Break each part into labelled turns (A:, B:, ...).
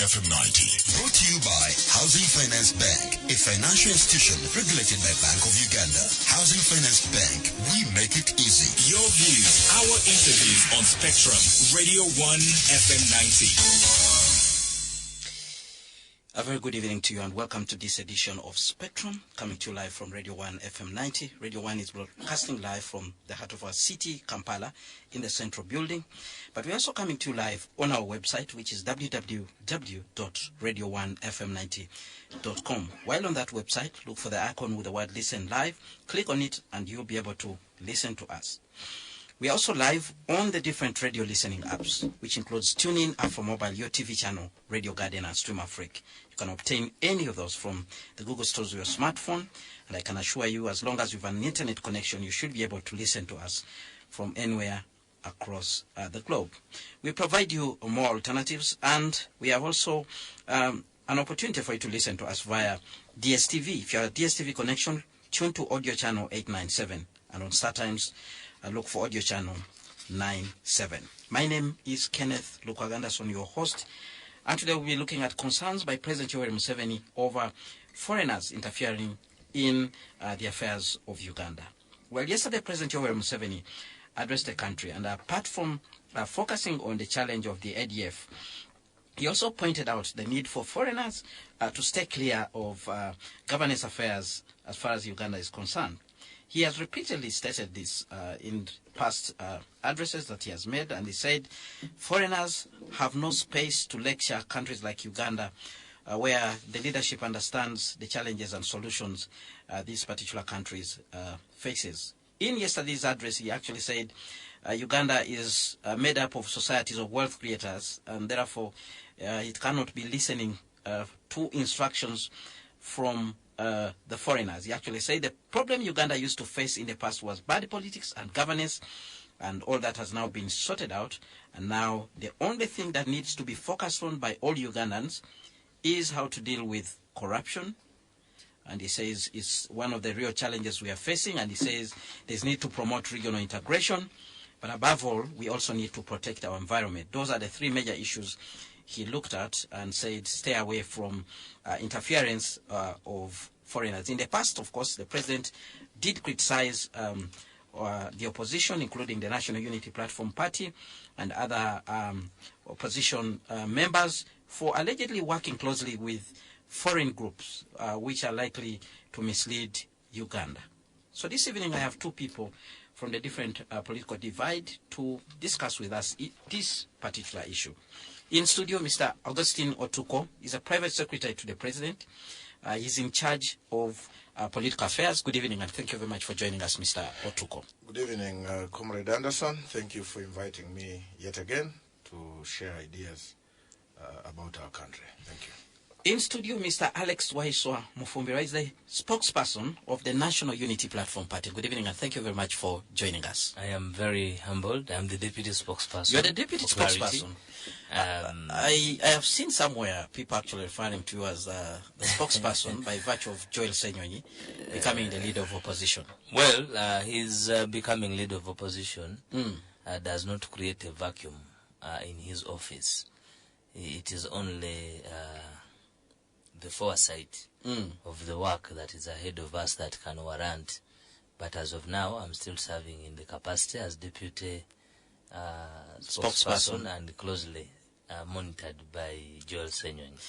A: FM 90. Brought to you by Housing Finance Bank, a financial institution regulated by Bank of Uganda. Housing Finance Bank, we make it easy.
B: Your views, our interviews on Spectrum, Radio 1 FM 90.
C: A very good evening to you and welcome to this edition of Spectrum, coming to you live from Radio 1 FM 90. Radio 1 is broadcasting live from the heart of our city, Kampala, in the central building. But we're also coming to you live on our website, which is www.radio1fm90.com. While on that website, look for the icon with the word Listen Live. Click on it and you'll be able to listen to us. We are also live on the different radio listening apps, which includes TuneIn, Afro Mobile, your TV channel, Radio Garden, and Stream Africa. You can obtain any of those from the Google stores of your smartphone, and I can assure you, as long as you have an internet connection, you should be able to listen to us from anywhere across the globe. We provide you more alternatives, and we have also an opportunity for you to listen to us via DSTV. If you have a DSTV connection, tune to audio channel 897, and on StarTimes, look for audio channel 97. My name is Kenneth Lukwagandason, your host, and today we'll be looking at concerns by President Yoweri Museveni over foreigners interfering in the affairs of Uganda. Well, yesterday President Yoweri Museveni addressed the country, and apart from focusing on the challenge of the ADF, he also pointed out the need for foreigners to stay clear of governance affairs as far as Uganda is concerned. He has repeatedly stated this in past addresses that he has made, and he said foreigners have no space to lecture countries like Uganda, where the leadership understands the challenges and solutions these particular countries faces. In yesterday's address, he actually said Uganda is made up of societies of wealth creators, and therefore it cannot be listening to instructions from the foreigners. He actually said the problem Uganda used to face in the past was bad politics and governance, and all that has now been sorted out, and now the only thing that needs to be focused on by all Ugandans is how to deal with corruption. And he says it's one of the real challenges we are facing, and he says there's need to promote regional integration, but above all, we also need to protect our environment. Those are the three major issues he looked at and said stay away from interference of foreigners. In the past, of course, the president did criticize the opposition, including the National Unity Platform Party and other opposition members, for allegedly working closely with foreign groups which are likely to mislead Uganda. So this evening I have two people from the different political divide to discuss with us this particular issue. In studio, Mr. Augustine Otuko is a private secretary to the president. He's in charge of political affairs. Good evening, and thank you very much for joining us, Mr. Otuko.
D: Good evening, Comrade Anderson. Thank you for inviting me yet again to share ideas about our country. Thank you.
C: In studio, Mr. Alex Waiswa Mufumbira is the spokesperson of the National Unity Platform Party. Good evening, and thank you very much for joining us.
E: I am very humbled. I'm the deputy spokesperson.
C: You're the deputy spokesperson. I have seen somewhere people actually referring to you as the spokesperson by virtue of Joel Senyonyi becoming the leader of opposition.
E: Well, his becoming leader of opposition does not create a vacuum in his office. It is only the foresight of the work that is ahead of us that can warrant. But as of now, I'm still serving in the capacity as deputy spokesperson and closely monitored by Joel Senyonyi.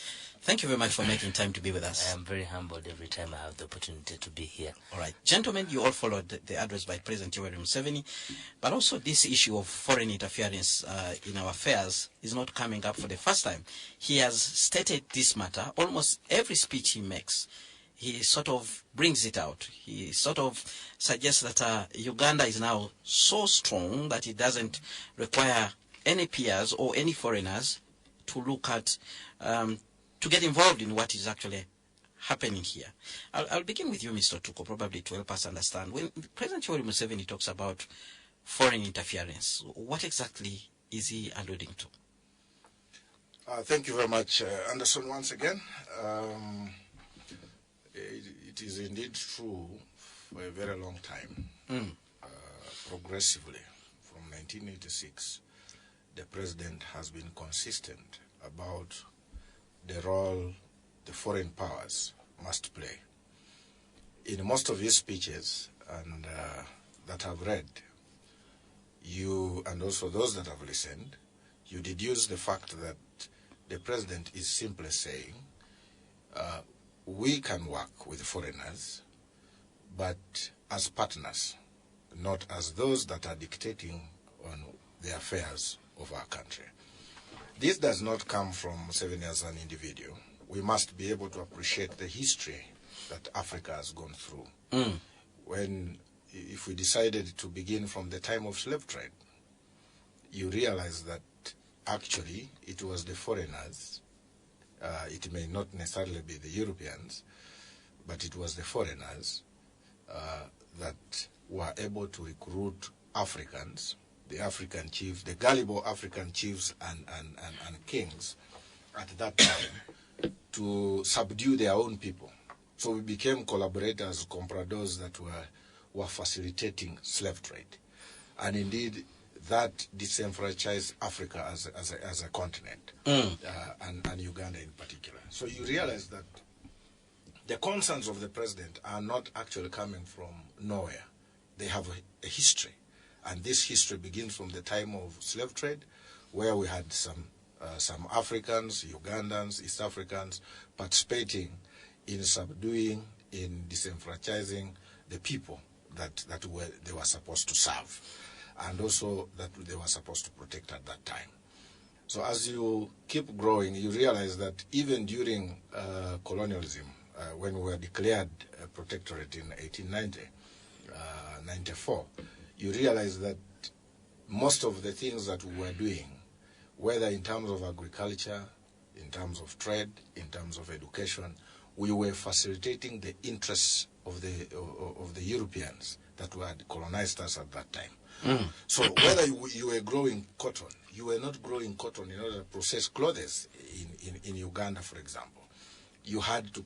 C: Thank you very much for making time to be with us.
E: I am very humbled every time I have the opportunity to be here.
C: All right. Gentlemen, you all followed the address by President Yoweri Museveni, but also this issue of foreign interference in our affairs is not coming up for the first time. He has stated this matter. Almost every speech he makes, he sort of brings it out. He sort of suggests that Uganda is now so strong that it doesn't require any peers or any foreigners to look at to get involved in what is actually happening here. I'll begin with you, Mr. Tuko, probably to help us understand. When President Yoweri Museveni talks about foreign interference, what exactly is he alluding to?
D: Thank you very much, Anderson, once again. It is indeed true for a very long time, progressively, from 1986, the president has been consistent about the role the foreign powers must play. In most of his speeches, and that I've read, you, and also those that have listened, you deduce the fact that the president is simply saying, we can work with foreigners, but as partners, not as those that are dictating on the affairs of our country. This does not come from Museveni as an individual. We must be able to appreciate the history that Africa has gone through. If we decided to begin from the time of slave trade, you realize that actually it was the foreigners, it may not necessarily be the Europeans, but it was the foreigners that were able to recruit Africans, the African chiefs, the gullible African chiefs and kings at that time to subdue their own people. So we became collaborators, compradors that were facilitating slave trade. And indeed, that disenfranchised Africa as a continent, and Uganda in particular. So you realize that the concerns of the president are not actually coming from nowhere. They have a history. And this history begins from the time of slave trade, where we had some Africans, Ugandans, East Africans participating in subduing, in disenfranchising the people that they were supposed to serve, and also that they were supposed to protect at that time. So as you keep growing, you realize that even during colonialism, when we were declared a protectorate in 1894, you realize that most of the things that we were doing, whether in terms of agriculture, in terms of trade, in terms of education, we were facilitating the interests of the Europeans that had colonized us at that time. So whether you were growing cotton, you were not growing cotton in order to process clothes in Uganda, for example. You had to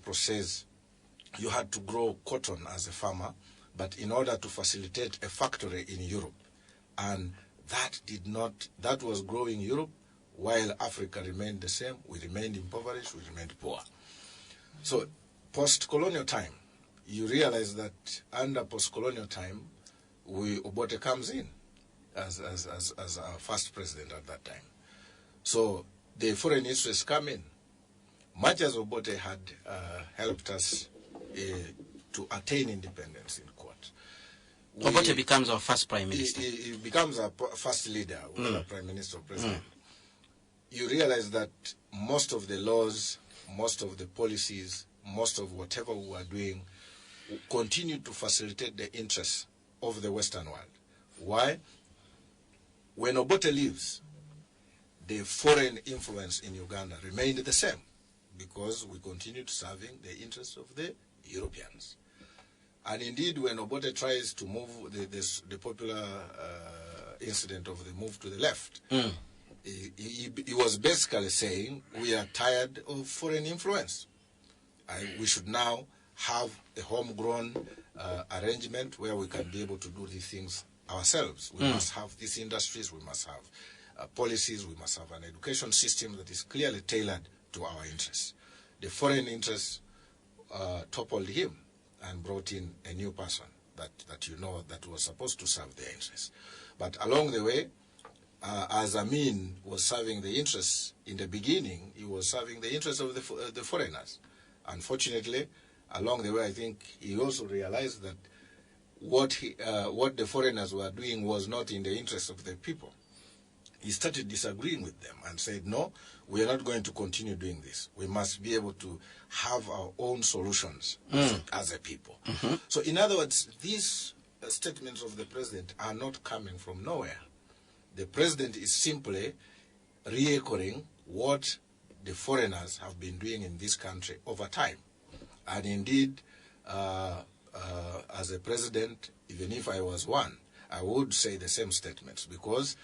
D: grow cotton as a farmer, but in order to facilitate a factory in Europe. And that was growing Europe, while Africa remained the same. We remained impoverished, we remained poor. So post-colonial time, you realize that under post-colonial time, Obote comes in as our first president at that time. So the foreign interests come in. Much as Obote had helped us to attain independence in court.
C: Obote becomes our first prime minister.
D: He becomes our first leader, or prime minister or president. You realize that most of the laws, most of the policies, most of whatever we were doing continued to facilitate the interests of the Western world. Why? When Obote leaves, the foreign influence in Uganda remained the same, because we continued serving the interests of the Europeans. And indeed, when Obote tries to move the popular incident of the move to the left, he was basically saying, we are tired of foreign influence. We should now have a homegrown arrangement where we can be able to do these things ourselves. We must have these industries, we must have policies, we must have an education system that is clearly tailored to our interests. The foreign interests toppled him and brought in a new person that was supposed to serve their interests. But along the way, as Amin was serving the interests in the beginning, he was serving the interests of the foreigners. Unfortunately, along the way, I think he also realized that what the foreigners were doing was not in the interest of the people. He started disagreeing with them and said, no, we are not going to continue doing this. We must be able to have our own solutions as a people. So in other words, these statements of the president are not coming from nowhere. The president is simply re-echoing what the foreigners have been doing in this country over time. And indeed, as a president, even if I was one, I would say the same statements, because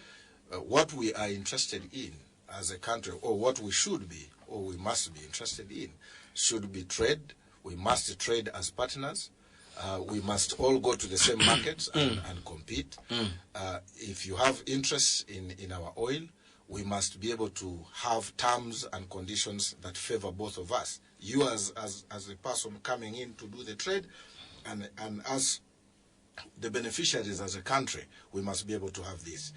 D: what we are interested in as a country, or what we should be, or we must be interested in, should be trade. We must trade as partners. We must all go to the same markets and compete. If you have interest in our oil, we must be able to have terms and conditions that favor both of us. You as the person coming in to do the trade, and as the beneficiaries as a country, we must be able to have this.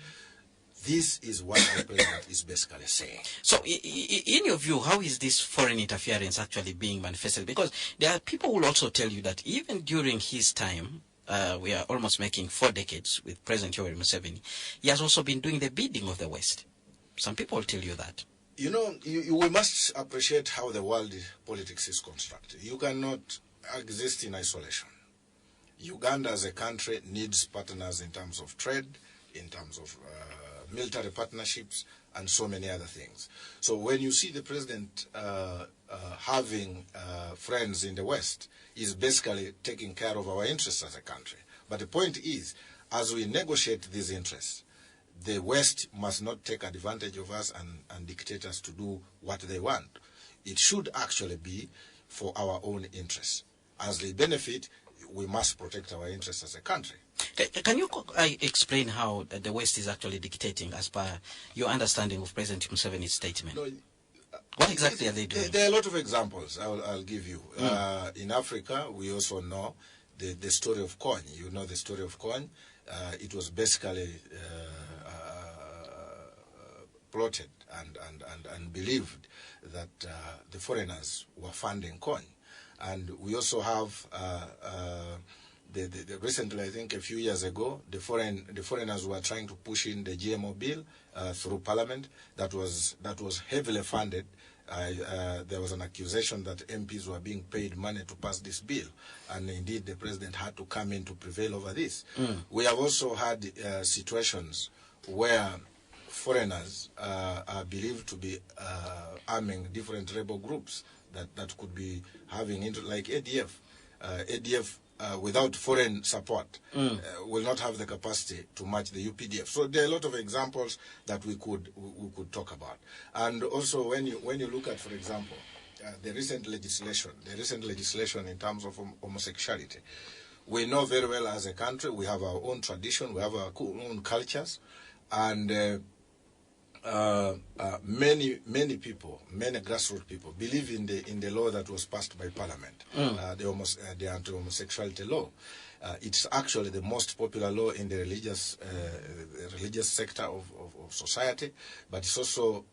D: This is what the president is basically saying.
C: So, in your view, how is this foreign interference actually being manifested? Because there are people who will also tell you that even during his time, we are almost making 4 decades with President Yoweri Museveni, he has also been doing the bidding of the West. Some people will tell you that.
D: You know, we must appreciate how the world politics is constructed. You cannot exist in isolation. Uganda as a country needs partners in terms of trade, in terms of military partnerships, and so many other things. So when you see the president having friends in the West, he's basically taking care of our interests as a country. But the point is, as we negotiate these interests, the West must not take advantage of us and dictate us to do what they want. It should actually be for our own interests. As they benefit, we must protect our interests as a country.
C: Can you explain how the West is actually dictating as per your understanding of President Museveni's statement?
D: No,
C: what exactly are they doing?
D: There are a lot of examples I'll give you. In Africa, we also know the story of coin. You know the story of coin. It was basically plotted and believed that the foreigners were funding coin. And we also have recently, I think a few years ago, the foreigners were trying to push in the GMO bill through Parliament. That was heavily funded. There was an accusation that MPs were being paid money to pass this bill, and indeed the president had to come in to prevail over this. We have also had situations where foreigners are believed to be arming different rebel groups that could be having like ADF. ADF without foreign support will not have the capacity to match the UPDF. So there are a lot of examples that we could talk about. And also when you look at, for example, the recent legislation in terms of homosexuality, we know very well as a country we have our own tradition, we have our own cultures, and many people, many grassroots people, believe in the law that was passed by Parliament, the anti-homosexuality law. It's actually the most popular law in the religious sector of society, but it's also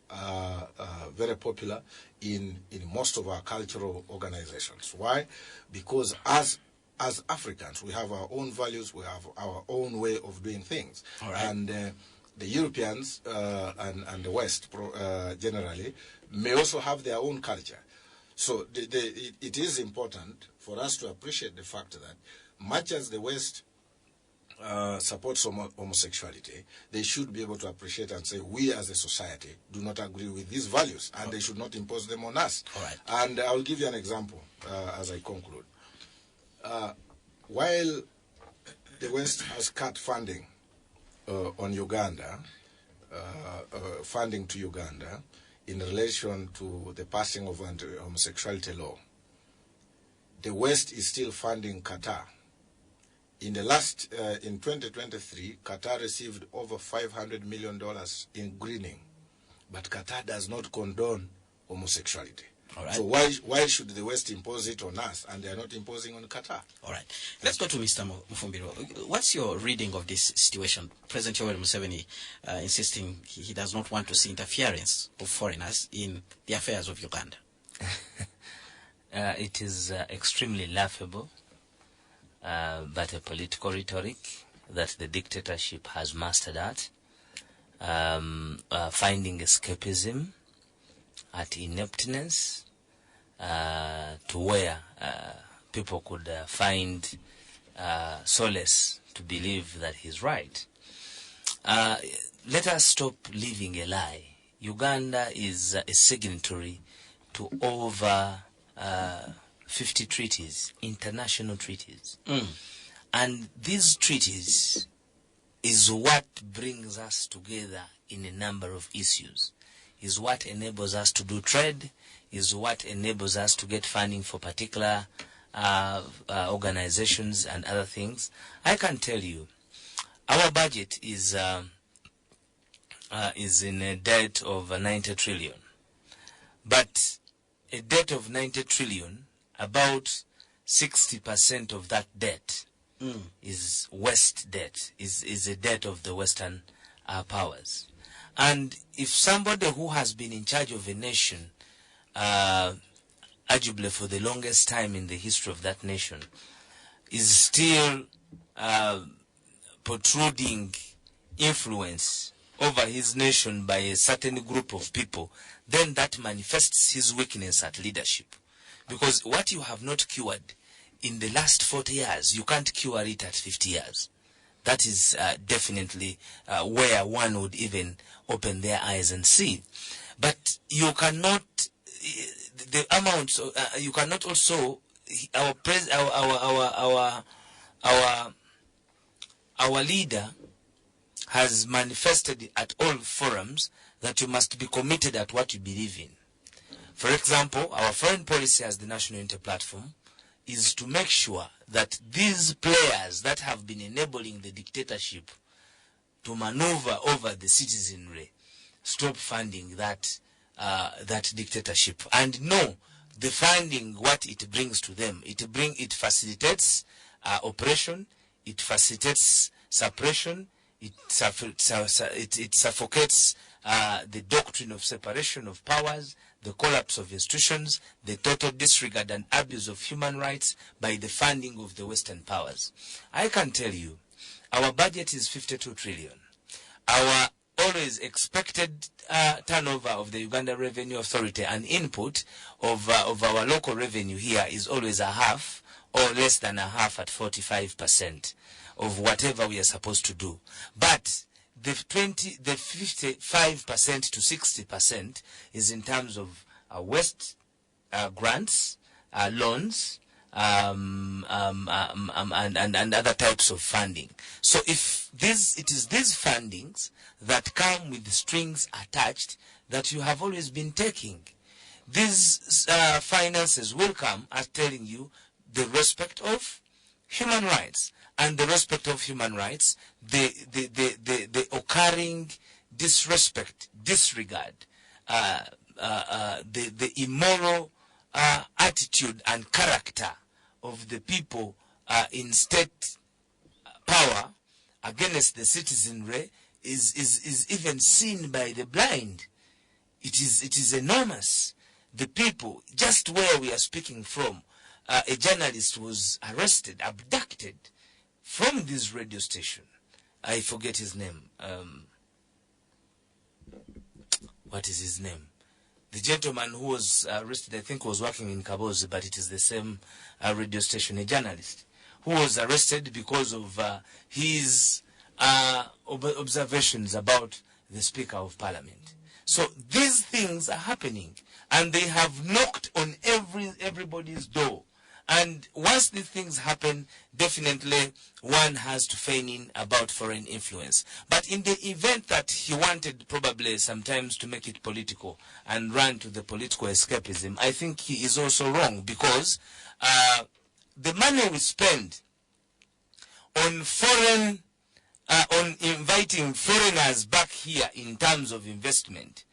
D: very popular in most of our cultural organizations. Why? Because as Africans, we have our own values, we have our own way of doing things.
C: All right.
D: And the Europeans and the West generally may also have their own culture. So it is important for us to appreciate the fact that much as the West supports homosexuality, they should be able to appreciate and say, we as a society do not agree with these values, and they should not impose them on us.
C: All right.
D: And I'll give you an example as I conclude. While the West has cut funding on Uganda, funding to Uganda in relation to the passing of anti-homosexuality law, the West is still funding Qatar. In 2023, Qatar received over $500 million in greening, but Qatar does not condone homosexuality.
C: All right.
D: So why should the West impose it on us and they are not imposing on Qatar?
C: All right. Let's go to Mr. Mufumbiro. What's your reading of this situation? President Yoweri Museveni insisting he does not want to see interference of foreigners in the affairs of Uganda.
E: It is extremely laughable, but a political rhetoric that the dictatorship has mastered at, finding escapism at ineptness, to where people could find solace to believe that he's right. Let us stop living a lie. Uganda is a signatory to over 50 treaties, international treaties. And these treaties is what brings us together in a number of issues, is what enables us to do trade, is what enables us to get funding for particular organizations and other things. I can tell you, our budget is is in a debt of 90 trillion. But a debt of 90 trillion, about 60% of that debt is West debt, is a debt of the Western powers. And if somebody who has been in charge of a nation, arguably for the longest time in the history of that nation, is still protruding influence over his nation by a certain group of people, then that manifests his weakness at leadership. Because what you have not cured in the last 40 years, you can't cure it at 50 years. That is definitely where one would even open their eyes and see. But you cannot, the amounts, you cannot also, our leader has manifested at all forums that you must be committed at what you believe in. For example, our foreign policy as the National Unity Platform is to make sure that these players that have been enabling the dictatorship to maneuver over the citizenry stop funding that dictatorship, and know the funding, what it brings to them. It facilitates oppression, it facilitates suppression, it suffocates the doctrine of separation of powers, the collapse of institutions, the total disregard and abuse of human rights by the funding of the Western powers. I can tell you, our budget is 52 trillion. Our always expected turnover of the Uganda Revenue Authority and input of our local revenue here is always a half or less than a half at 45% of whatever we are supposed to do. But the 55% to 60% is in terms of West grants, loans, and other types of funding. So if it is these fundings that come with strings attached that you have always been taking, these finances will come as telling you the respect of human rights. And the respect of human rights, the occurring disrespect, disregard, the immoral attitude and character of the people in state power against the citizenry is even seen by the blind. It is enormous. The people, just where we are speaking from, a journalist was arrested, abducted from this radio station. I forget his name. What is his name? The gentleman who was arrested, I think, was working in Kabozi, but it is the same radio station, a journalist, who was arrested because of his observations about the Speaker of Parliament. So these things are happening, and they have knocked on everybody's door. And once these things happen, definitely one has to feign in about foreign influence. But in the event that he wanted probably sometimes to make it political and run to the political escapism, I think he is also wrong, because the money we spend on on inviting foreigners back here in terms of investment,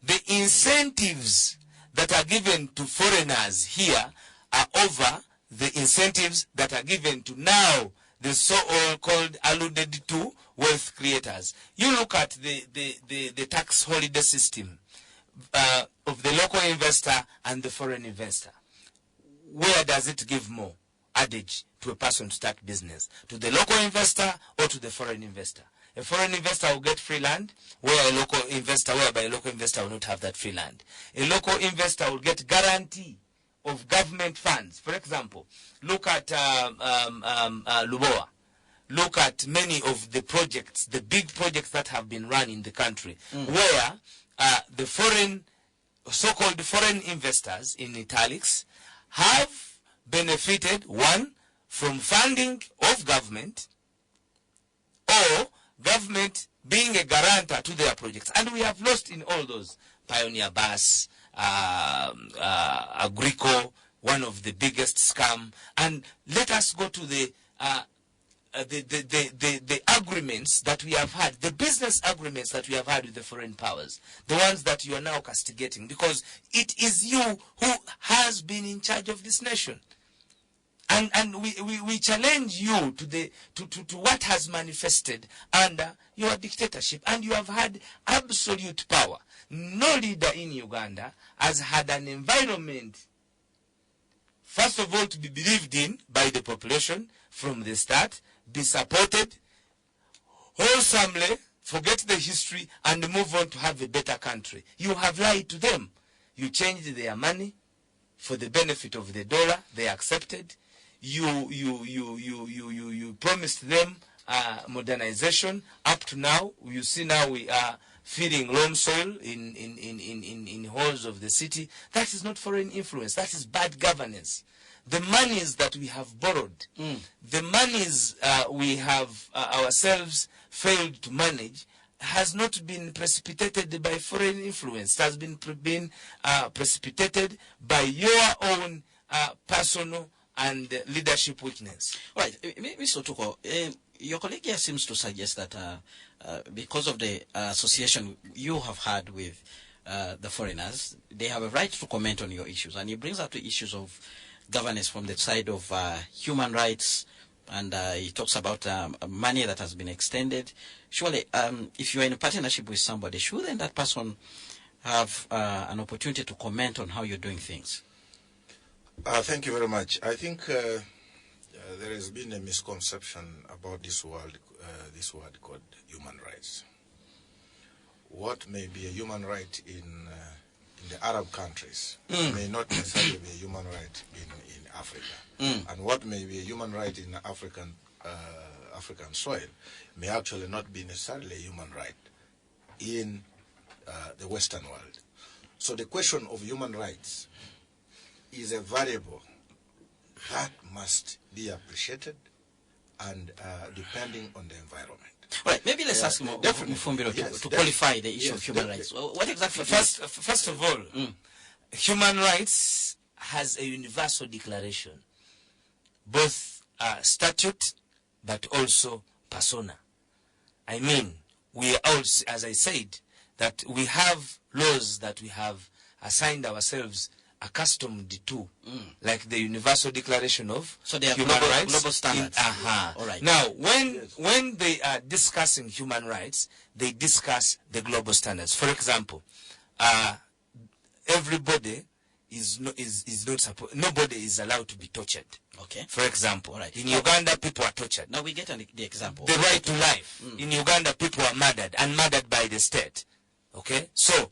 E: the incentives that are given to foreigners here are over the incentives that are given to now the so-called alluded to wealth creators. You look at the tax holiday system of the local investor and the foreign investor. Where does it give more adage to a person to start business? To the local investor or to the foreign investor? A foreign investor will get free land, whereby a local investor will not have that free land. A local investor will get guarantee of government funds. For example, look at Lubowa. Look at many of the projects, the big projects that have been run in the country, where the so-called foreign investors, in italics, have benefited, one, from funding of government, or government being a guarantor to their projects. And we have lost in all those. Pioneer Bus, Agrico, one of the biggest scam. And let us go to the agreement agreements that we have had, the business agreements that we have had with the foreign powers, the ones that you are now castigating, because it is you who has been in charge of this nation. And we challenge you to what has manifested under your dictatorship. And you have had absolute power. No leader in Uganda has had an environment, first of all, to be believed in by the population from the start, be supported wholesomely, forget the history, and move on to have a better country. You have lied to them. You changed their money for the benefit of the dollar. They accepted. You promised them modernization. Up to now, you see now we are feeding loam soil in halls of the city. That is not foreign influence. That is bad governance. The monies that we have borrowed, the monies we have ourselves failed to manage, has not been precipitated by foreign influence. It has been precipitated by your own personal and leadership weakness.
C: All right, Mr. Otuko, your colleague here seems to suggest that because of the association you have had with the foreigners, they have a right to comment on your issues. And he brings up the issues of governance from the side of human rights, and he talks about money that has been extended. Surely, if you are in a partnership with somebody, shouldn't that person have an opportunity to comment on how you're doing things?
D: Thank you very much. I think there has been a misconception about this word called human rights. What may be a human right in the Arab countries may not necessarily be a human right in Africa. And what may be a human right in African soil may actually not be necessarily a human right in the Western world. So the question of human rights is a variable that must be appreciated and depending on the environment.
C: Right, maybe let's ask Mufumbiro to qualify the issue of human rights. What exactly?
E: First of all, human rights has a universal declaration, both statute but also persona. I mean, we also, as I said, that we have laws that we have assigned ourselves accustomed to, like the Universal Declaration of Human Rights.
C: Global standards.
E: All right. Now, when they are discussing human rights, they discuss the global standards. For example, everybody nobody is allowed to be tortured.
C: Okay.
E: For example, in Uganda, people are tortured.
C: Now we get the example.
E: The right to life. In Uganda, people are murdered, and murdered by the state. Okay? So,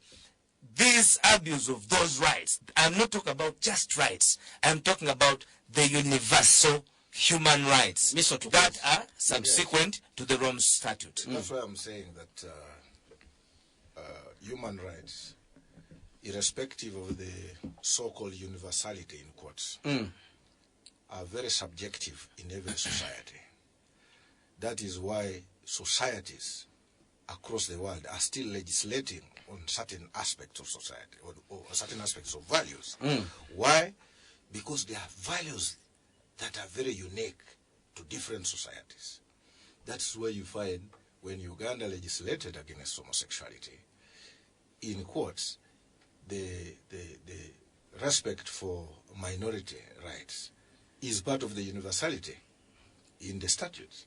E: this abuse of those rights, I'm not talking about just rights, I'm talking about the universal human rights that are subsequent to the Rome Statute.
D: That's why I'm saying that human rights, irrespective of the so-called universality in quotes, are very subjective in every society. That is why societies across the world are still legislating on certain aspects of society or certain aspects of values. Why? Because they are values that are very unique to different societies. That's where you find when Uganda legislated against homosexuality, in quotes, the respect for minority rights is part of the universality in the statutes.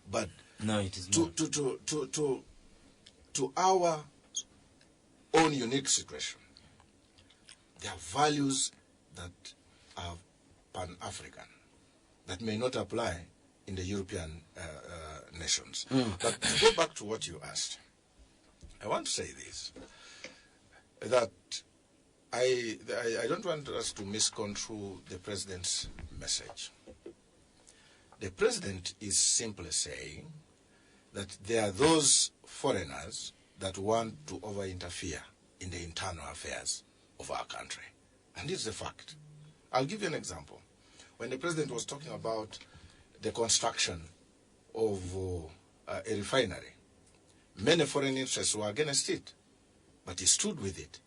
D: But
E: no, it is not.
D: To our own unique situation, there are values that are pan-African that may not apply in the European nations. But to go back to what you asked, I want to say this, that I don't want us to misconstrue the president's message. The president is simply saying that there are those foreigners that want to over-interfere in the internal affairs of our country. And this is a fact. I'll give you an example. When the president was talking about the construction of a refinery, many foreign interests were against it, but he stood with it.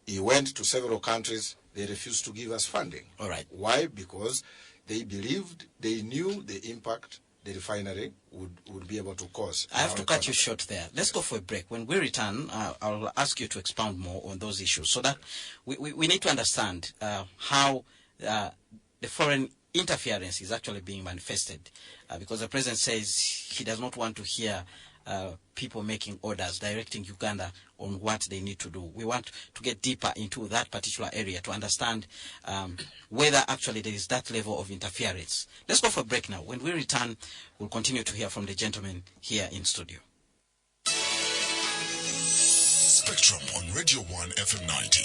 D: He went to several countries. They refused to give us funding.
C: All right.
D: Why? Because they believed, they knew the impact the refinery would be able to cause.
C: I have to cut you short there. Let's go for a break. When we return, I'll ask you to expound more on those issues so that we need to understand how the foreign interference is actually being manifested, because the president says he does not want to hear people making orders, directing Uganda on what they need to do. We want to get deeper into that particular area to understand whether actually there is that level of interference. Let's go for a break now. When we return, we'll continue to hear from the gentlemen here in studio.
A: Spectrum on Radio 1 FM 90.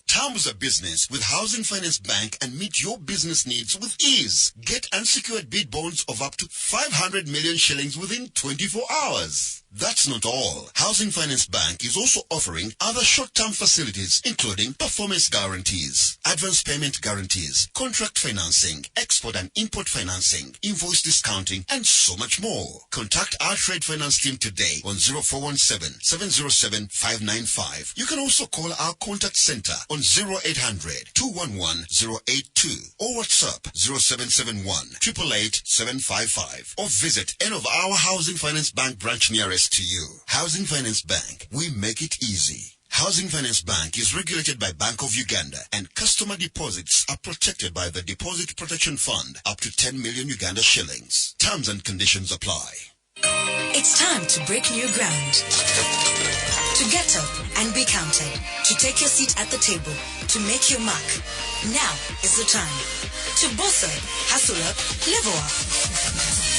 A: Terms of business with Housing Finance Bank and meet your business needs with ease. Get unsecured bid bonds of up to 500 million shillings within 24 hours. That's not all. Housing Finance Bank is also offering other short-term facilities, including performance guarantees, advance payment guarantees, contract financing, export and import financing, invoice discounting, and so much more. Contact our trade finance team today on 0417-707-595. You can also call our contact center on 0800-211-082 or WhatsApp 0771-888-755 or visit any of our Housing Finance Bank branch nearest to you. Housing Finance Bank, we make it easy. Housing Finance Bank is regulated by Bank of Uganda, and customer deposits are protected by the Deposit Protection Fund up to 10 million Uganda shillings. Terms and conditions apply.
F: It's time to break new ground. To get up and be counted. To take your seat at the table. To make your mark. Now is the time. To boss up, hustle up, level up.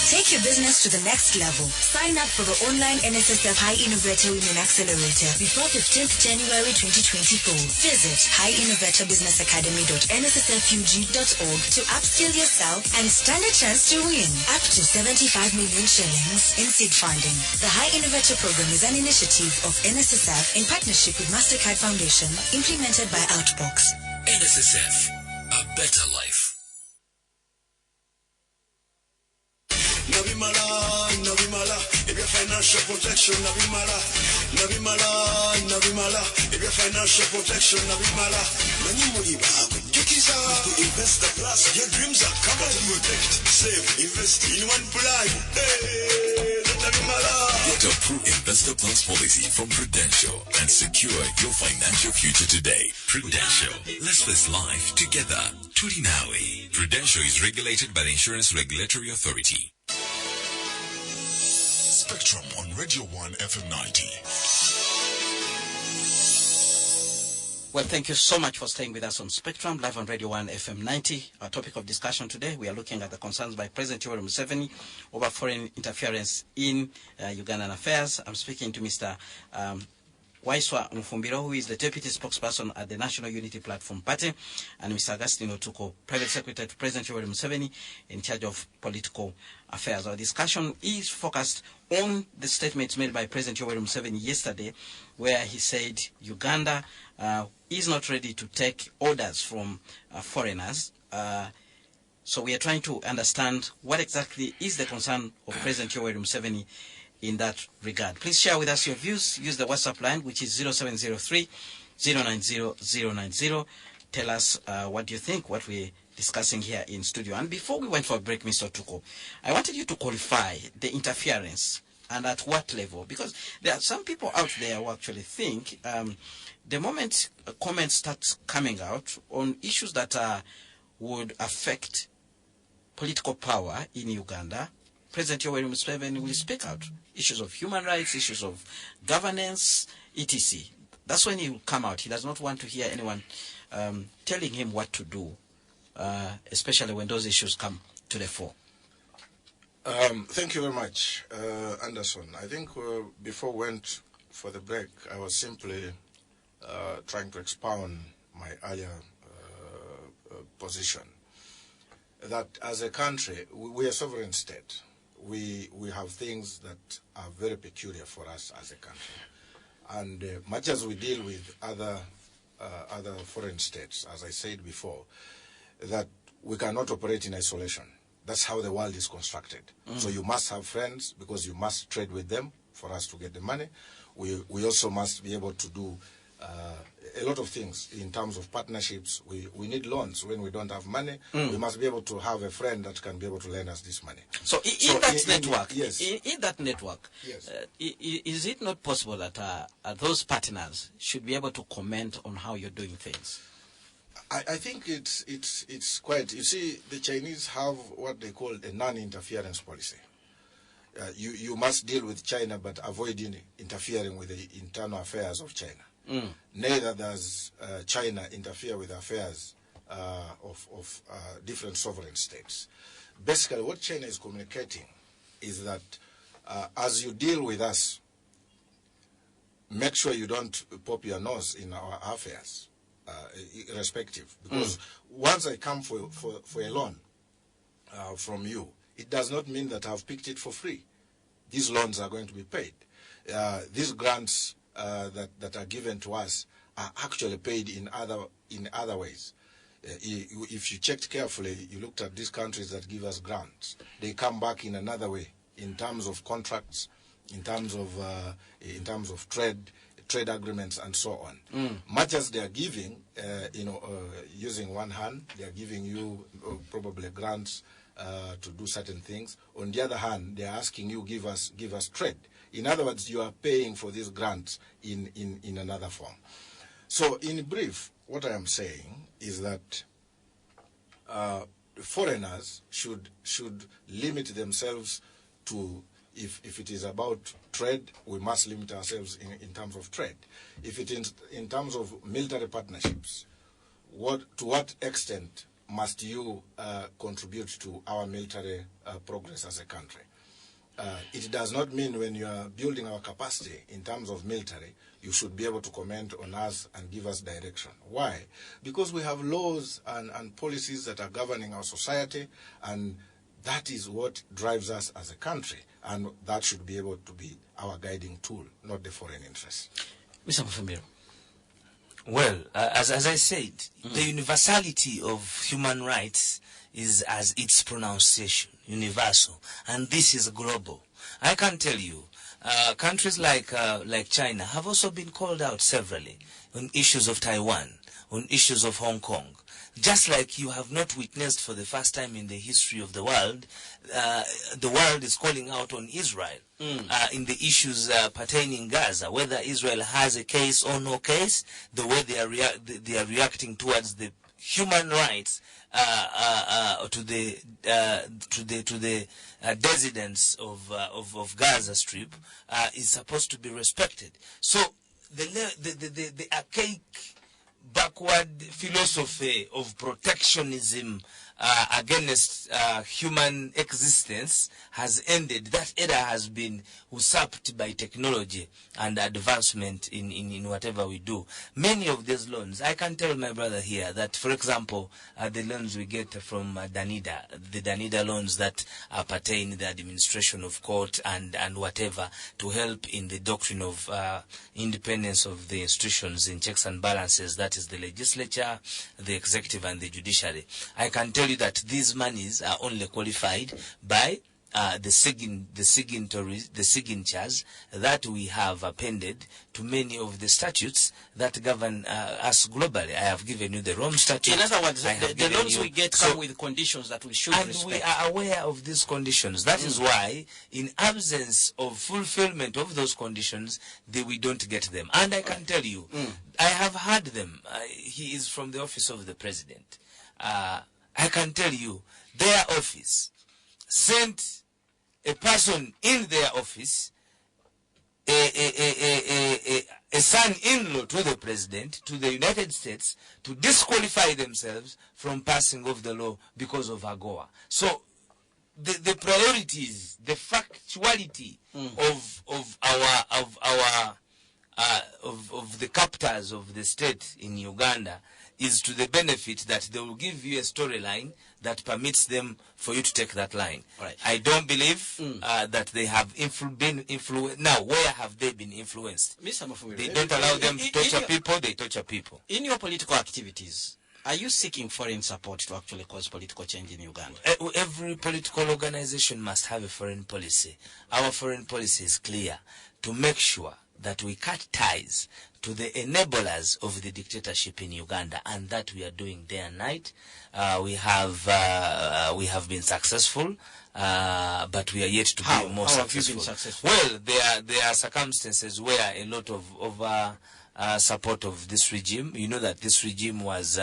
F: Take your business to the next level. Sign up for the online NSSF High Innovator Women Accelerator before 15th January 2024. Visit highinnovatorsbusinessacademy.nssfug.org to upskill yourself and stand a chance to win up to 75 million shillings in seed funding. The High Innovator program is an initiative of NSSF in partnership with MasterCard Foundation, implemented by Outbox.
B: NSSF, a better life.
G: Nabimala, if your financial protection, Nabimala, if your financial protection, Nabimala, Nanimuliba, Jukiza, Investor Plus, your dreams are covered. Protect, save, invest in one plan. Hey, Nabimala.
B: Get a Pro Investor Plus policy from Prudential and secure your financial future today. Prudential, let's face life together. Turinawi. Prudential is regulated by the Insurance Regulatory Authority.
A: Spectrum on Radio 1 FM 90.
C: Well, thank you so much for staying with us on Spectrum, live on Radio 1 FM 90. Our topic of discussion today, we are looking at the concerns by President Yoweri Museveni over foreign interference in Ugandan affairs. I'm speaking to Mr. Waiswa Mfumbiro, who is the Deputy Spokesperson at the National Unity Platform Party, and Mr. Agustino Tuko, Private Secretary to President Yoweri Museveni, in charge of political affairs. Our discussion is focused on the statements made by President Yoweri Museveni yesterday, where he said Uganda is not ready to take orders from foreigners. So we are trying to understand what exactly is the concern of President Yoweri Museveni in that regard. Please share with us your views. Use the WhatsApp line, which is 0703-090-090. Tell us what you think, what we're discussing here in studio. And before we went for a break, Mr. Tuko, I wanted you to qualify the interference and at what level, because there are some people out there who actually think the moment comments start coming out on issues that would affect political power in Uganda, President Yoweri Museveni will speak out. Issues of human rights, issues of governance, etc. That's when he will come out. He does not want to hear anyone telling him what to do, especially when those issues come to the fore.
D: Thank you very much, Anderson. I think before we went for the break, I was simply trying to expound my earlier position that as a country, we are a sovereign state. We have things that are very peculiar for us as a country. And much as we deal with other foreign states, as I said before, that we cannot operate in isolation. That's how the world is constructed. So you must have friends because you must trade with them for us to get the money. We also must be able to do a lot of things in terms of partnerships. We need loans. When we don't have money, we must be able to have a friend that can be able to lend us this money.
C: So in that network,
D: yes.
C: in that network,
D: Yes.
C: Is it not possible that those partners should be able to comment on how you're doing things?
D: I think it's quite. You see, the Chinese have what they call a non-interference policy. You must deal with China, but avoid interfering with the internal affairs of China. Neither does China interfere with affairs of different sovereign states. Basically, what China is communicating is that as you deal with us, make sure you don't pop your nose in our affairs, irrespective. Because once I come for a loan from you, it does not mean that I've picked it for free. These loans are going to be paid. These grants that are given to us are actually paid in other ways. If you checked carefully, you looked at these countries that give us grants, they come back in another way, in terms of contracts, in terms of trade agreements, and so on. Much as they are giving, using one hand, they are giving you probably grants to do certain things. On the other hand, they are asking you give us trade. In other words, you are paying for these grants in another form. So, in brief, what I am saying is that foreigners should limit themselves to, if it is about trade, we must limit ourselves in terms of trade. If it is in terms of military partnerships, to what extent must you contribute to our military progress as a country? It does not mean when you are building our capacity in terms of military, you should be able to comment on us and give us direction. Why? Because we have laws and policies that are governing our society, and that is what drives us as a country, and that should be able to be our guiding tool, not the foreign interests.
C: Mr. Mufumiro.
E: Well, as I said, the universality of human rights is as its pronunciation, universal, and this is global. I can tell you, countries like China have also been called out severally on issues of Taiwan, on issues of Hong Kong. Just like you have not witnessed for the first time in the history of the world is calling out on Israel in the issues pertaining Gaza, whether Israel has a case or no case, the way they are reacting towards the human rights to the residents of Gaza Strip is supposed to be respected. So the archaic, backward philosophy of protectionism against human existence has ended. That era has been usurped by technology and advancement in whatever we do. Many of these loans, I can tell my brother here that, for example, the loans we get from Danida, the Danida loans that pertain the administration of court and whatever, to help in the doctrine of independence of the institutions in checks and balances, that is the legislature, the executive, and the judiciary. I can tell you that these monies are only qualified by the signatures that we have appended to many of the statutes that govern us globally. I have given you the Rome Statute.
C: In other words, the loans we get come with conditions that we should respect.
E: And we are aware of these conditions. That is why, in absence of fulfillment of those conditions, we don't get them. And I can tell you, I have had them. He is from the office of the president. I can tell you, their office sent a person in their office, a son-in-law to the president, to the United States, to disqualify themselves from passing of the law because of AGOA. So the priorities, the factuality of the captors of the state in Uganda is to the benefit that they will give you a storyline that permits them for you to take that line.
C: Right.
E: I don't believe that they have been influenced. Now, where have they been influenced?
C: Mr. Mufumiro,
E: They don't allow them to torture people, they torture people.
C: In your political activities, are you seeking foreign support to actually cause political change in Uganda?
E: Every political organization must have a foreign policy. Our foreign policy is clear, to make sure that we cut ties to the enablers of the dictatorship in Uganda, and that we are doing day and night. We have been successful, but we are yet to be more
C: How
E: successful.
C: have you been successful?
E: Well, there are circumstances where a lot of support of this regime. You know that this regime was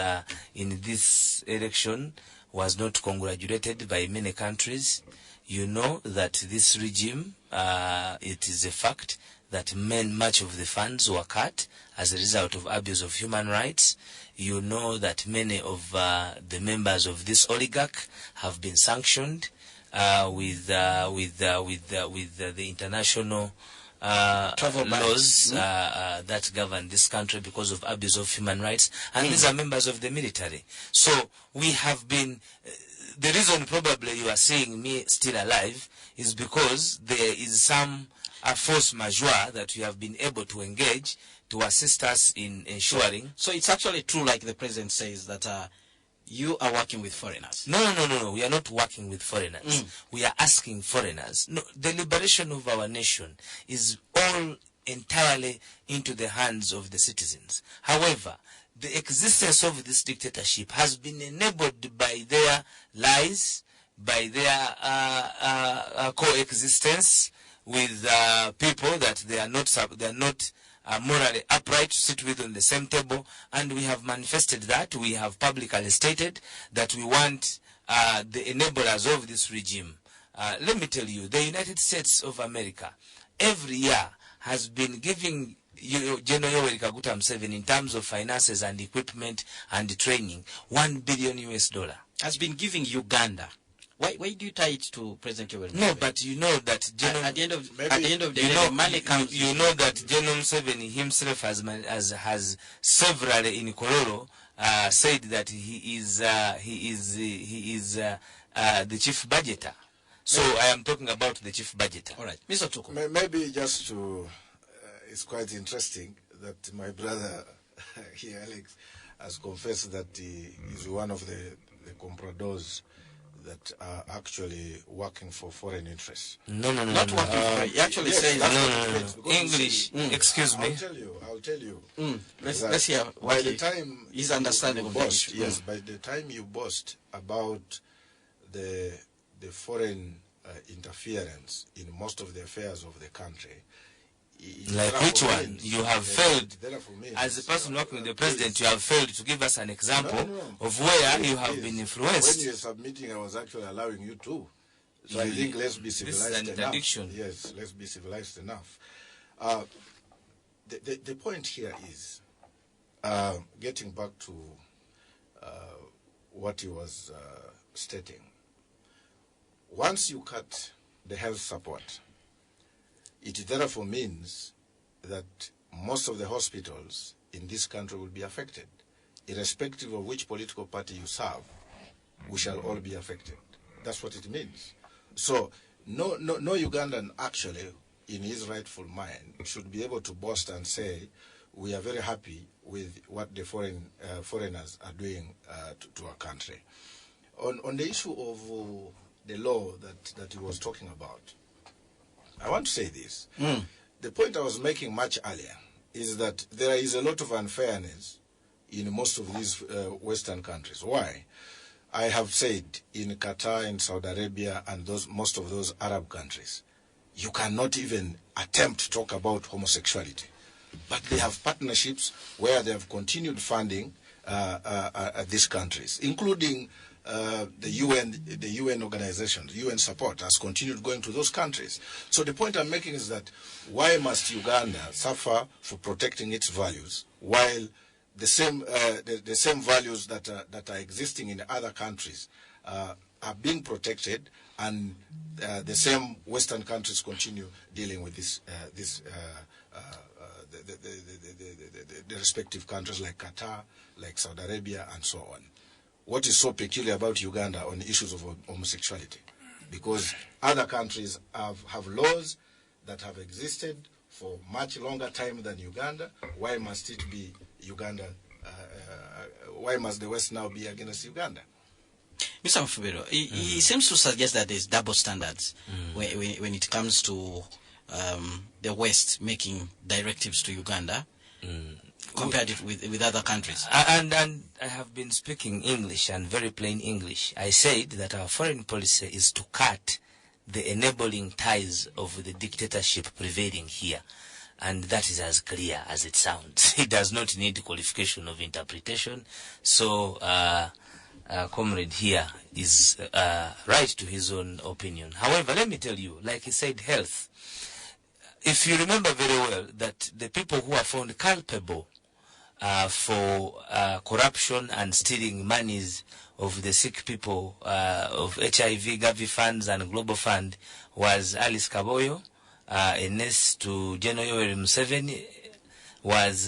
E: in this election was not congratulated by many countries. You know that this regime, it is a fact that much of the funds were cut as a result of abuse of human rights. You know that many of the members of this oligarch have been sanctioned with the international laws that govern this country because of abuse of human rights, and these are members of the military. So we have been. The reason probably you are seeing me still alive is because there is some force majeure that we have been able to engage to assist us in ensuring.
C: So it's actually true, like the president says, that you are working with foreigners.
E: No. We are not working with foreigners. We are asking foreigners. No, the liberation of our nation is all entirely into the hands of the citizens. However, the existence of this dictatorship has been enabled by their lies, by their coexistence with people that they are not morally upright to sit with on the same table, and we have manifested that. We have publicly stated that we want the enablers of this regime. Let me tell you, the United States of America every year has been giving General Yoweri Museveni, in terms of finances and equipment and training, $1 billion.
C: Has been giving Uganda. Why do you tie it to President Yoweri Museveni?
E: No, but you know that
C: at the end of the day, the money comes.
E: You know that General Museveni himself has severally in Kololo said that he is the chief budgeter. So I am talking about the chief budgeter.
C: All right, Mr. Tuku.
D: Maybe just to, it's quite interesting that my brother here, Alex, has confessed that he is one of the compradors that are actually working for foreign interests.
E: No.
C: Not working for. He actually says
E: no. English. Excuse me.
D: I'll tell you.
C: Let's hear
D: by
C: what
D: the time
C: his understanding of the
D: boast,
C: issue.
D: yes, by the time you boast about the foreign interference in most of the affairs of the country.
E: Like which one? You have failed,
D: me,
E: as a person working with the president, you have failed to give us an example of where you have been influenced.
D: When you were submitting, I was actually allowing you to. So I think let's be civilized
E: This is an interdiction.
D: enough. Yes, let's be civilized enough. The point here is, getting back to what he was stating, once you cut the health support, it therefore means that most of the hospitals in this country will be affected. Irrespective of which political party you serve, we shall all be affected. That's what it means. So no Ugandan actually, in his rightful mind, should be able to boast and say, we are very happy with what the foreigners are doing to our country. On the issue of the law that he was talking about, I want to say this. The point I was making much earlier is that there is a lot of unfairness in most of these Western countries. Why? I have said in Qatar, in Saudi Arabia, and most of those Arab countries, you cannot even attempt to talk about homosexuality. But they have partnerships where they have continued funding these countries, including the UN organizations. UN support has continued going to those countries. So the point I'm making is that why must Uganda suffer for protecting its values while the same values that are existing in other countries are being protected, and the same Western countries continue dealing with the respective countries like Qatar, like Saudi Arabia, and so on. What is so peculiar about Uganda on issues of homosexuality? Because other countries have laws that have existed for much longer time than Uganda. Why must it be Uganda? Why must the West now be against Uganda?
C: Mr. Mfubero, he seems to suggest that there's double standards when it comes to the West making directives to Uganda compared it with other countries.
E: And I have been speaking English and very plain English. I said that our foreign policy is to cut the enabling ties of the dictatorship prevailing here. And that is as clear as it sounds. It does not need qualification of interpretation. So, comrade here is right to his own opinion. However, let me tell you, like he said, health. If you remember very well that the people who are found culpable for corruption and stealing monies of the sick people of HIV, Gavi funds and Global Fund was Alice Kaboyo, a nurse to General Yoweri Museveni, was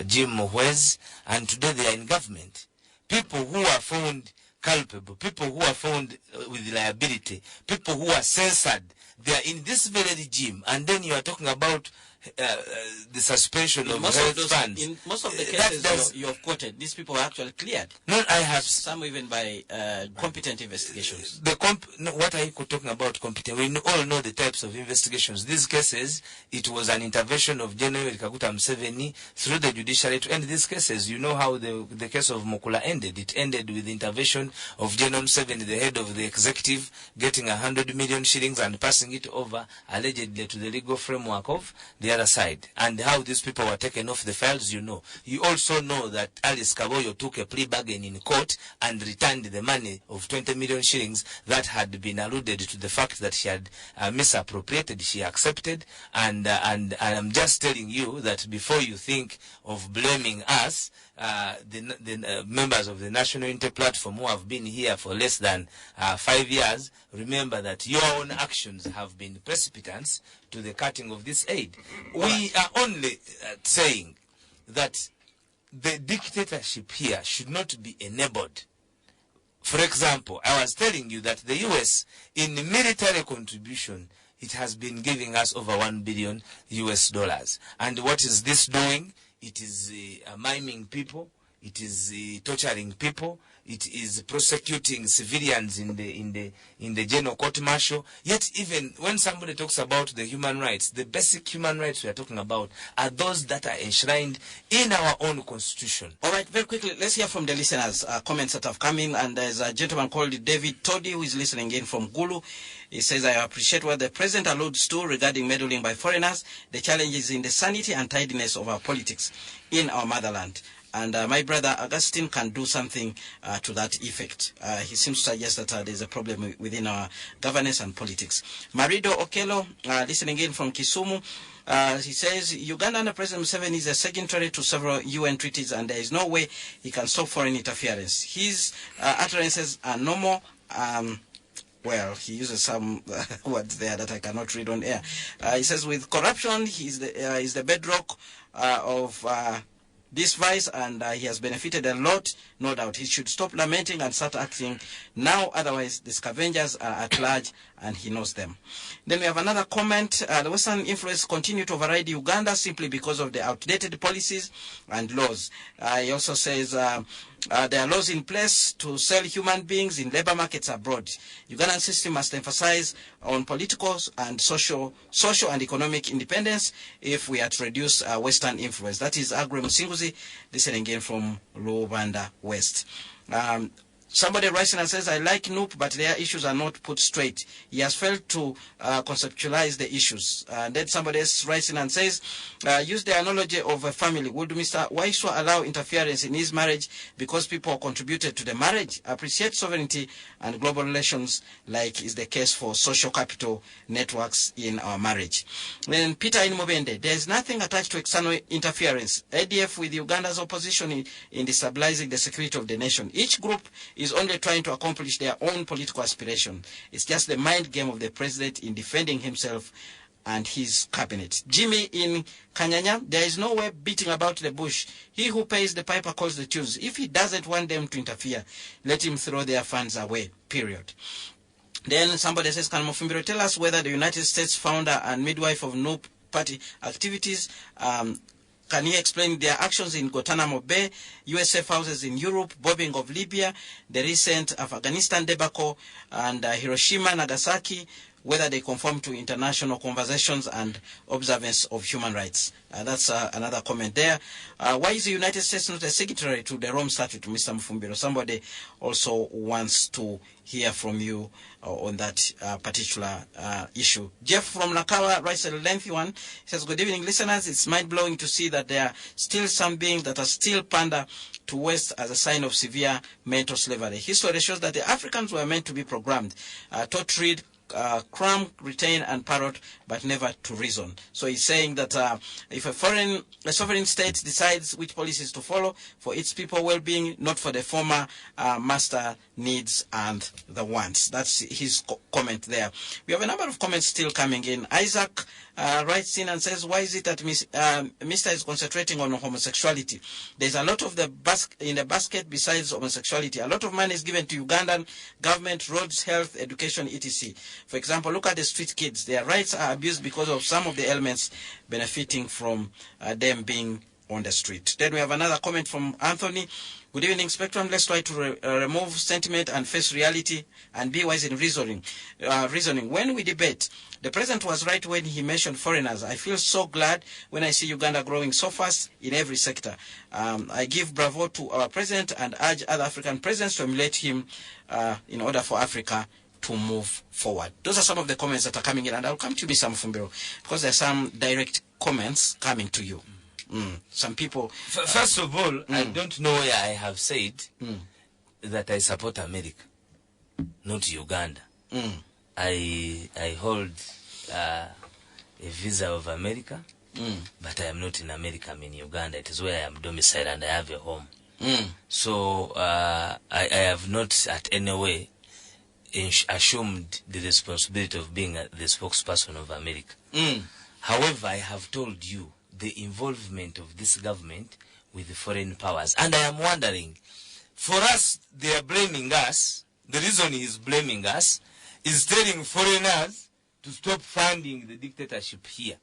E: Jim Muhwez, and today they are in government. People who are found culpable, people who are found with liability, people who are censored, they are in this very regime, and then you are talking about the suspension of health funds.
C: In most of the cases you have quoted, these people are actually cleared.
E: No, I have
C: some even by competent investigations.
E: What are you talking about competent? We all know the types of investigations. These cases, it was an intervention of General Kaguta Museveni through the judiciary to end these cases. You know how the case of Mukula ended. It ended with the intervention of General Museveni, the head of the executive, getting 100 million shillings and passing it over allegedly to the legal framework of the other side. And how these people were taken off the files, you know. You also know that Alice Kaboyo took a plea bargain in court and returned the money of 20 million shillings that had been alluded to the fact that she had misappropriated. She accepted, and I'm just telling you that before you think of blaming us, the members of the National Unity Platform who have been here for less than 5 years, remember that your own actions have been precipitants to the cutting of this aid. We are only saying that the dictatorship here should not be enabled. For example, I was telling you that the US, in military contribution, it has been giving us over $1 billion US. And what is this doing? It is miming people. It is torturing people. It is prosecuting civilians in the general court martial. Yet even when somebody talks about the human rights, the basic human rights we are talking about are those that are enshrined in our own constitution.
C: All right, very quickly, let's hear from the listeners' comments that have come in. And there's a gentleman called David Toddy who is listening in from Gulu. He says, I appreciate what the president alludes to regarding meddling by foreigners. The challenge is in the sanity and tidiness of our politics in our motherland. And my brother Augustine can do something to that effect. He seems to suggest that there's a problem within our governance and politics. Marido Okello, listening in from Kisumu, he says, Ugandan President Museveni is a signatory to several UN treaties, and there is no way he can stop foreign interference. His utterances are normal. Well, he uses some words there that I cannot read on air. He says, with corruption, he's the bedrock of this vice, and he has benefited a lot, no doubt. He should stop lamenting and start acting now, otherwise the scavengers are at large and he knows them. Then we have another comment. The Western influence continue to override Uganda simply because of the outdated policies and laws. He also says there are laws in place to sell human beings in labor markets abroad. Ugandan system must emphasize on political and social and economic independence if we are to reduce Western influence. That is Agre Musinguzi, listening again from Luwanda West. Somebody writes in and says, I like Noop, but their issues are not put straight. He has failed to conceptualize the issues. Then somebody else writes in and says, use the analogy of a family. Would Mr. Waiswa allow interference in his marriage because people contributed to the marriage? Appreciate sovereignty and global relations, like is the case for social capital networks in our marriage. Then Peter Inmobende, there is nothing attached to external interference. ADF with Uganda's opposition in destabilizing the security of the nation. Each group is only trying to accomplish their own political aspiration. It's just the mind game of the president in defending himself and his cabinet. Jimmy in Kanyanya, there is no way beating about the bush. He who pays the piper calls the tunes. If he doesn't want them to interfere, let him throw their funds away, period. Then somebody says, can Mufumbiro tell us whether the United States founder and midwife of no party activities, can he explain their actions in Guantanamo Bay, USF houses in Europe, bombing of Libya, the recent Afghanistan debacle, and Hiroshima, Nagasaki, whether they conform to international conversations and observance of human rights. That's another comment there. Why is the United States not a signatory to the Rome Statute, Mr. Mfumbiro? Somebody also wants to hear from you on that particular issue. Jeff from Nakawa writes a lengthy one. He says, good evening, listeners. It's mind-blowing to see that there are still some beings that are still pander to West as a sign of severe mental slavery. History shows that the Africans were meant to be programmed, taught to read, cram, retain, and parrot, but never to reason. So he's saying that if a sovereign state decides which policies to follow for its people well-being, not for the former master needs and the wants. That's his comment there. We have a number of comments still coming in. Isaac writes in and says, why is it that Mr. is concentrating on homosexuality? There's a lot of in the basket besides homosexuality. A lot of money is given to Ugandan government, roads, health, education, etc. For example, look at the street kids. Their rights are abused because of some of the elements benefiting from them being on the street. Then we have another comment from Anthony. Good evening, Spectrum. Let's try to remove sentiment and face reality and be wise in reasoning. When we debate, the president was right when he mentioned foreigners. I feel so glad when I see Uganda growing so fast in every sector. I give bravo to our president and urge other African presidents to emulate him in order for Africa to move forward. Those are some of the comments that are coming in, and I'll come to you, Mr. Mfumbiro, because there are some direct comments coming to you. Some people...
E: First of all, I don't know where I have said that I support America, not Uganda. I hold a visa of America, but I am not in America, I'm in Uganda. It is where I am domiciled and I have a home. So I have not at any way assumed the responsibility of being the spokesperson of America. However, I have told you the involvement of this government with the foreign powers. And I am wondering, for us, they are blaming us. The reason he is blaming us is telling foreigners to stop funding the dictatorship here.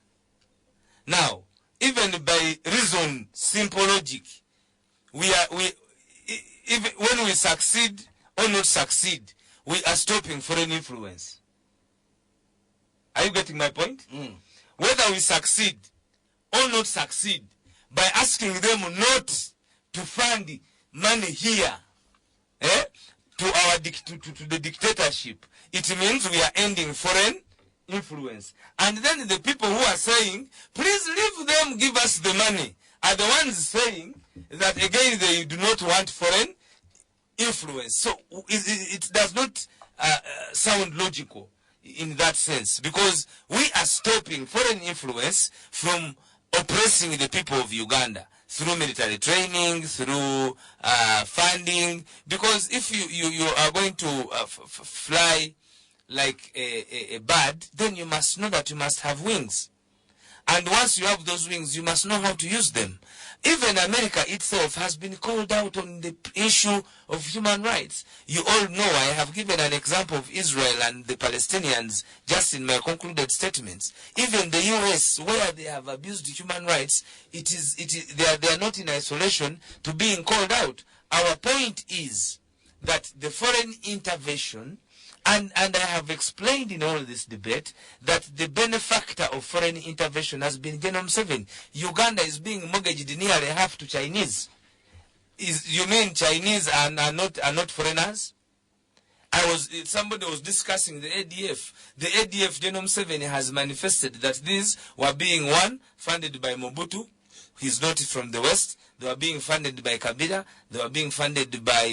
E: Now, even by reason, simple logic, even when we succeed or not succeed, we are stopping foreign influence. Are you getting my point? Whether we succeed or not succeed, by asking them not to fund money here, to the dictatorship, it means we are ending foreign influence. And then the people who are saying, please leave them, give us the money, are the ones saying that again they do not want foreign influence. So it does not sound logical in that sense, because we are stopping foreign influence from oppressing the people of Uganda through military training, through funding. Because if you are going to fly like a bird, then you must know that you must have wings. And once you have those wings, you must know how to use them. Even America itself has been called out on the issue of human rights. You all know I have given an example of Israel and the Palestinians just in my concluded statements. Even the US, where they have abused human rights, they are not in isolation to being called out. Our point is that the foreign intervention, and I have explained in all this debate that the benefactor of foreign intervention has been Yoweri Museveni. Uganda is being mortgaged nearly half to Chinese. You mean Chinese are not foreigners? Somebody was discussing the ADF. The ADF, Yoweri Museveni has manifested that these were being funded by Mobutu. He's not from the West. They were being funded by Kabila. They were being funded by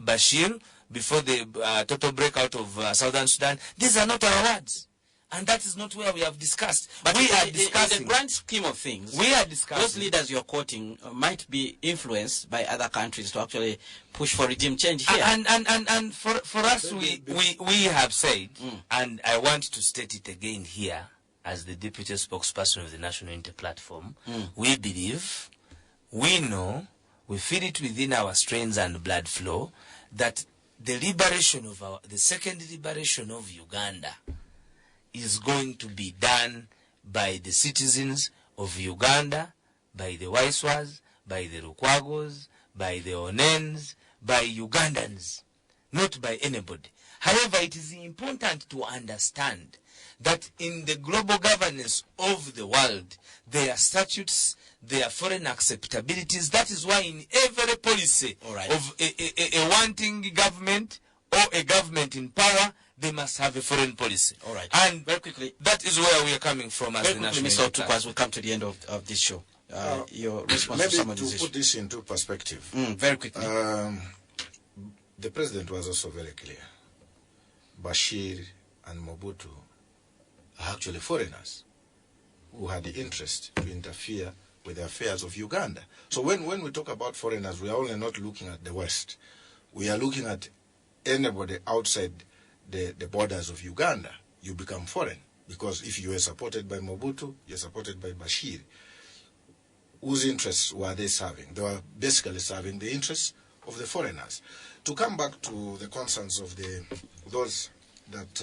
E: Bashir before the total breakout of Southern Sudan. These are not our words. And that is not where we have discussed. But we are discussing. In the grand scheme of things, we are discussing. Those leaders you're quoting might be influenced by other countries to actually push for regime change here. And for us, we have said, and I want to state it again here as the deputy spokesperson of the National Unity Platform, we believe, we know, we feel it within our strains and blood flow that the second liberation of Uganda is going to be done by the citizens of Uganda, by the Waiswas, by the Rukwagos, by the Onens, by Ugandans, not by anybody. However, it is important to understand that in the global governance of the world, there are statutes, there are foreign acceptabilities. That is why in every policy of a wanting government or a government in power, they must have a foreign policy.
C: All right.
E: And
C: very quickly,
E: that is where we are coming from as the national
C: Mr. Otuko, as we come to the end of this show. Your response
D: maybe
C: to some of these
D: to
C: issues.
D: put this into perspective.
C: Very quickly.
D: The president was also very clear. Bashir and Mobutu are actually foreigners who had the interest to interfere with the affairs of Uganda. So when we talk about foreigners, we are only not looking at the West. We are looking at anybody outside the borders of Uganda. You become foreign. Because if you were supported by Mobutu, you're supported by Bashir. Whose interests were they serving? They were basically serving the interests of the foreigners. To come back to the concerns of those that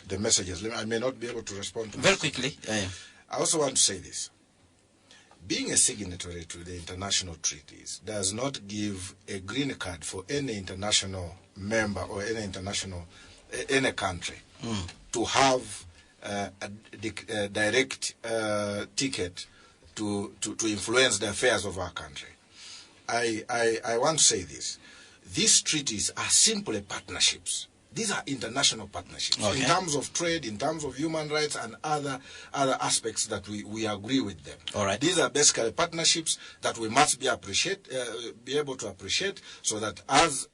D: the messages, I may not be able to respond to
C: very
D: this.
C: quickly.
D: I also want to say this. Being a signatory to the international treaties does not give a green card for any international member or any country to have a direct ticket to influence the affairs of our country. I want to say this. These treaties are simply partnerships. These are international partnerships in terms of trade, in terms of human rights, and other aspects that we agree with them.
C: All right.
D: These are basically partnerships that we must be able to appreciate, so that as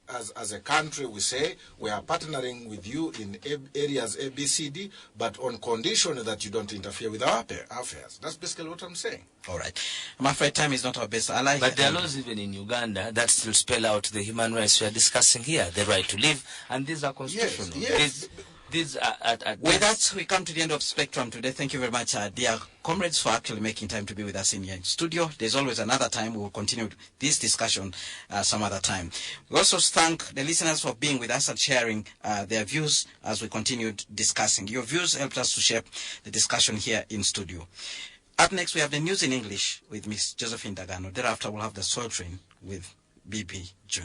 D: a country we say we are partnering with you in areas A, B, C, D, but on condition that you don't interfere with our affairs. That's basically what I'm saying.
C: All right. I'm afraid time is not our best ally.
E: But there are laws even in Uganda that still spell out the human rights we are discussing here, the right to live, and these are constitutional.
D: Yes.
E: These are at
C: with that, we come to the end of Spectrum today. Thank you very much, dear comrades, for actually making time to be with us in here in studio. There's always another time. We will continue this discussion some other time. We also thank the listeners for being with us and sharing their views as we continued discussing. Your views helped us to shape the discussion here in studio. Up next, we have the news in English with Miss Josephine Dagano. Thereafter, we'll have the Soul Train with BB Jr.